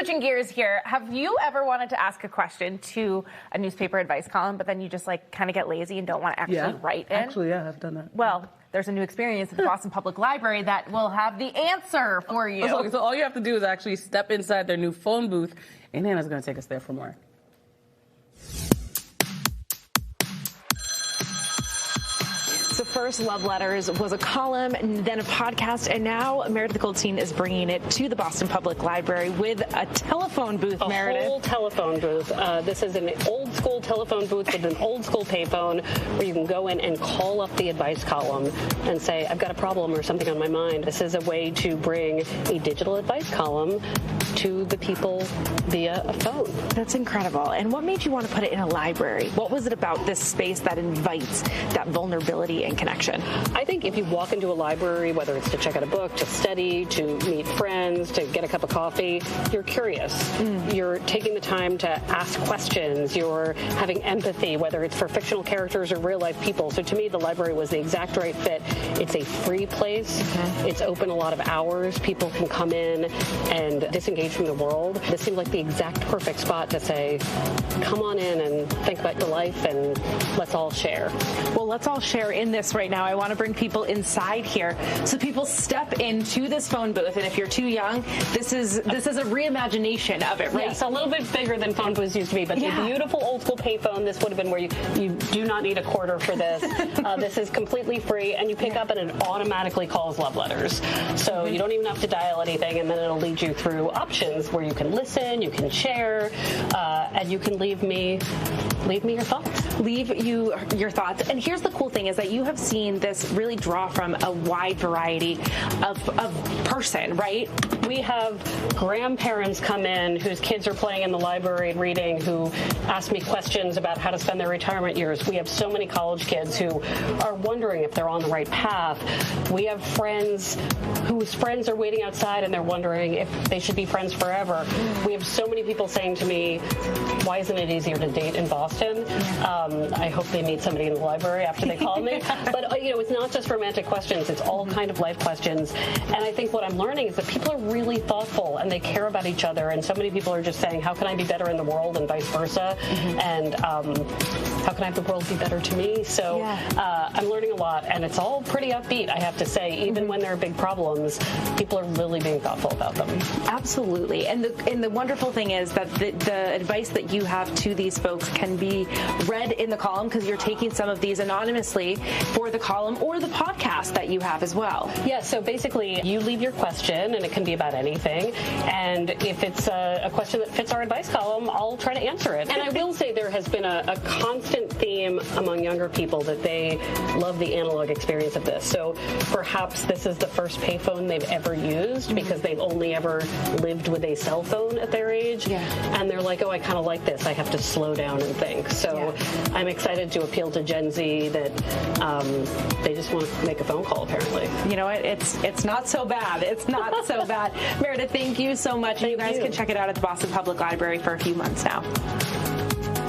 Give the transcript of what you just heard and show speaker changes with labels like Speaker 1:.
Speaker 1: switching gears here, have you ever wanted to ask a question to a newspaper advice column, but then you just like kind of get lazy and don't want to actually write in?
Speaker 2: Actually, yeah, I've done that.
Speaker 1: Well, there's a new experience at the Boston Public Library that will have the answer for you.
Speaker 2: So all you have to do is actually step inside their new phone booth, and Hannah's going to take us there for more.
Speaker 3: So first, Love Letters was a column, and then a podcast, and now Meredith Goldstein is bringing it to the Boston Public Library with a telephone booth, Meredith.
Speaker 4: A whole telephone booth. This is an old-school telephone booth with an old-school payphone where you can go in and call up the advice column and say, I've got a problem or something on my mind. This is a way to bring a digital advice column to the people via a phone.
Speaker 3: That's incredible. And what made you want to put it in a library? What was it about this space that invites that vulnerability and connection?
Speaker 4: I think if you walk into a library, whether it's to check out a book, to study, to meet friends, to get a cup of coffee, you're curious. You're taking the time to ask questions. You're having empathy, whether it's for fictional characters or real life people. So to me, the library was the exact right fit. It's a free place. It's open a lot of hours. People can come in and disengage from the world. This seemed like the exact perfect spot to say, come on in and think about your life and let's all share.
Speaker 3: Well, let's all share in this right now. I want to bring people inside here. So people step into this phone booth, and if you're too young, this is a reimagination of it, right?
Speaker 4: Yes, a little bit bigger than phone booths used to be, but the beautiful old school payphone, this would have been where you do not need a quarter for this. This is completely free, and you pick up and it automatically calls Love Letters. So you don't even have to dial anything, and then it'll lead you through options where you can listen, you can share, and you can leave me your thoughts.
Speaker 3: Leave you your thoughts. And here's the cool thing is that you have seen this really draw from a wide variety of person, right?
Speaker 4: We have grandparents come in whose kids are playing in the library and reading, who ask me questions about how to spend their retirement years. We have so many college kids who are wondering if they're on the right path. We have friends whose friends are waiting outside and they're wondering if they should be friends forever. We have so many people saying to me, why isn't it easier to date in Boston? I hope they meet somebody in the library after they call me. But, it's not just romantic questions. It's all kind of life questions. And I think what I'm learning is that people are really thoughtful and they care about each other. And so many people are just saying, how can I be better in the world and vice versa? And how can I have the world be better to me? So I'm learning a lot. And it's all pretty upbeat, I have to say. Even when there are big problems, people are really being thoughtful about them.
Speaker 3: Absolutely. And the wonderful thing is that the advice that you have to these folks can be read in the column because you're taking some of these anonymously for the column or the podcast that you have as well.
Speaker 4: Yeah, so basically you leave your question and it can be about anything. And if it's a question that fits our advice column, I'll try to answer it. And I will say there has been a constant theme among younger people that they love the analog experience of this. So perhaps this is the first payphone they've ever used because they've only ever lived with a cell phone at their age. And they're like, oh, I kind of like this. I have to slow down and think. So I'm excited to appeal to Gen Z that they just want to make a phone call, apparently.
Speaker 3: You know what? It's not so bad. It's not so bad. Meredith, thank you so much. And you guys can check it out at the Boston Public Library for a few months now.